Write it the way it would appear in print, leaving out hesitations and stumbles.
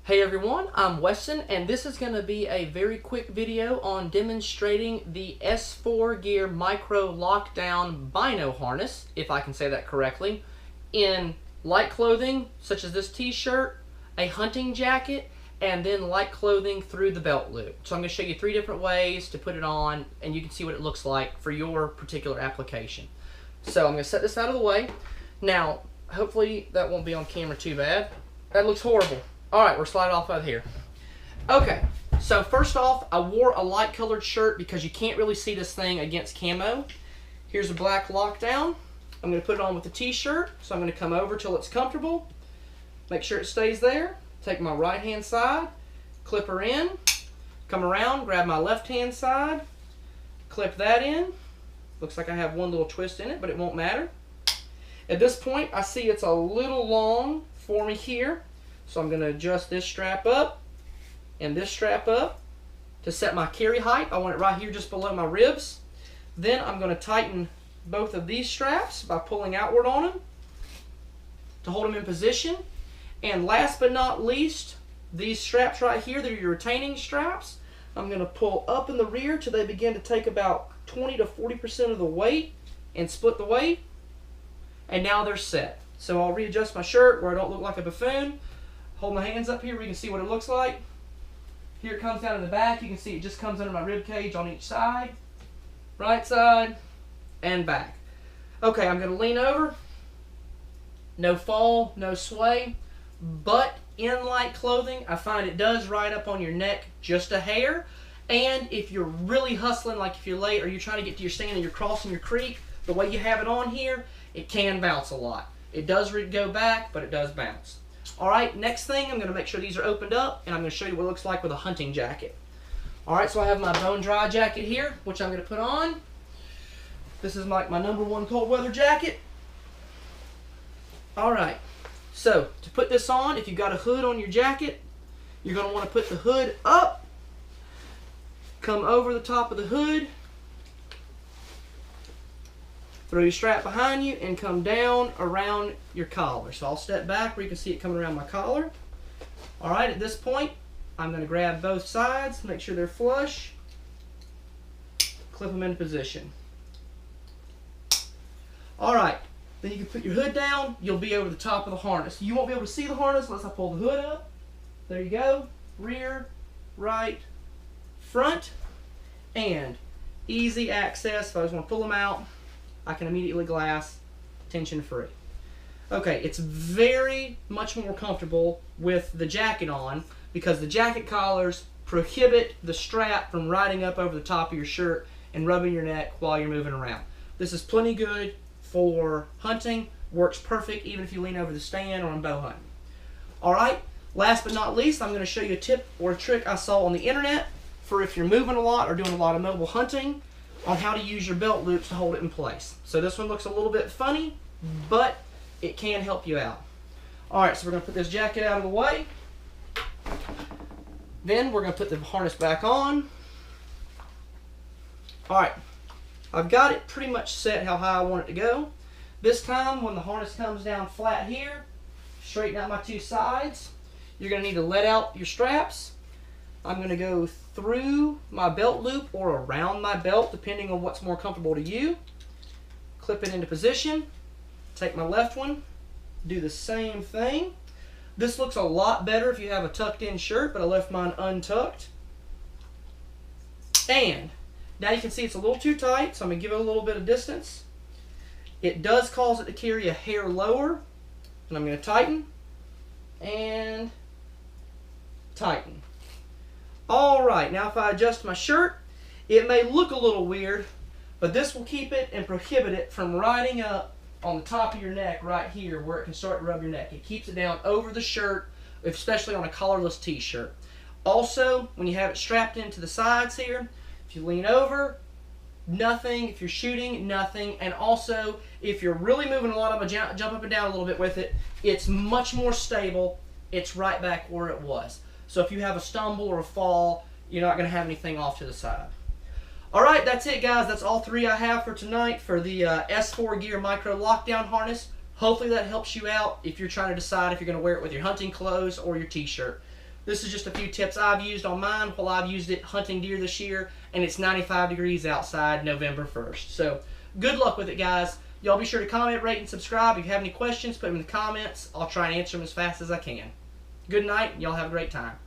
Hey everyone, I'm Weston, and this is going to be a very quick video on demonstrating the S4 Gear Micro LockDown Bino Harness, if I can say that correctly, in light clothing such as this t-shirt, a hunting jacket, and then light clothing through the belt loop. So I'm going to show you 3 different ways to put it on, and you can see what it looks like for your particular application. So I'm going to set this out of the way. Now, hopefully that won't be on camera too bad. That looks horrible. Alright, we're sliding off out of here. Okay, so first off, I wore a light colored shirt because you can't really see this thing against camo. Here's a black lockdown. I'm going to put it on with the t-shirt, so I'm going to come over till it's comfortable. Make sure it stays there. Take my right hand side, clip her in, come around, grab my left hand side, clip that in. Looks like I have one little twist in it, but it won't matter. At this point, I see it's a little long for me here. So I'm going to adjust this strap up and this strap up to set my carry height. I want it right here just below my ribs. Then I'm going to tighten both of these straps by pulling outward on them to hold them in position. And last but not least, these straps right here, they're your retaining straps. I'm going to pull up in the rear till they begin to take about 20 to 40% of the weight and split the weight. And now they're set. So I'll readjust my shirt where I don't look like a buffoon. Hold my hands up here where you can see what it looks like. Here it comes down in the back. You can see it just comes under my rib cage on each side. Right side and back. Okay, I'm going to lean over. No fall, no sway. But in light clothing, I find it does ride up on your neck just a hair. And if you're really hustling, like if you're late or you're trying to get to your stand and you're crossing your creek, the way you have it on here, it can bounce a lot. It does go back, but it does bounce. Alright, next thing, I'm going to make sure these are opened up, and I'm going to show you what it looks like with a hunting jacket. Alright, so I have my bone dry jacket here, which I'm going to put on. This is like my #1 cold weather jacket. Alright, so to put this on, if you've got a hood on your jacket, you're going to want to put the hood up, come over the top of the hood, throw your strap behind you, and come down around your collar. So I'll step back where you can see it coming around my collar. Alright, at this point, I'm going to grab both sides, make sure they're flush, clip them into position. Alright, then you can put your hood down, you'll be over the top of the harness. You won't be able to see the harness unless I pull the hood up. There you go. Rear, right, front, and easy access. If I just want to pull them out, I can immediately glass, tension free. Okay, it's very much more comfortable with the jacket on because the jacket collars prohibit the strap from riding up over the top of your shirt and rubbing your neck while you're moving around. This is plenty good for hunting, works perfect even if you lean over the stand or on bow hunting. Alright, last but not least, I'm going to show you a tip or a trick I saw on the internet for if you're moving a lot or doing a lot of mobile hunting, on how to use your belt loops to hold it in place. So this one looks a little bit funny, but it can help you out. Alright, so we're going to put this jacket out of the way. Then we're going to put the harness back on. Alright, I've got it pretty much set how high I want it to go. This time, when the harness comes down flat here, straighten out my 2 sides. You're going to need to let out your straps. I'm going to go through my belt loop or around my belt, depending on what's more comfortable to you. Clip it into position. Take my left one. Do the same thing. This looks a lot better if you have a tucked in shirt, but I left mine untucked. And now you can see it's a little too tight, so I'm going to give it a little bit of distance. It does cause it to carry a hair lower. And I'm going to tighten and tighten. Alright, now if I adjust my shirt, it may look a little weird, but this will keep it and prohibit it from riding up on the top of your neck right here where it can start to rub your neck. It keeps it down over the shirt, especially on a collarless t-shirt. Also, when you have it strapped into the sides here, if you lean over, nothing. If you're shooting, nothing. And also, if you're really moving a lot, I'm going to jump up and down a little bit with it, it's much more stable. It's right back where it was. So if you have a stumble or a fall, you're not going to have anything off to the side. Alright, that's it guys. That's all 3 I have for tonight for the S4 Gear Micro LockDown Harness. Hopefully that helps you out if you're trying to decide if you're going to wear it with your hunting clothes or your t-shirt. This is just a few tips I've used on mine while I've used it hunting deer this year, and it's 95 degrees outside November 1st. So good luck with it, guys. Y'all be sure to comment, rate, and subscribe. If you have any questions, put them in the comments. I'll try and answer them as fast as I can. Good night. Y'all have a great time.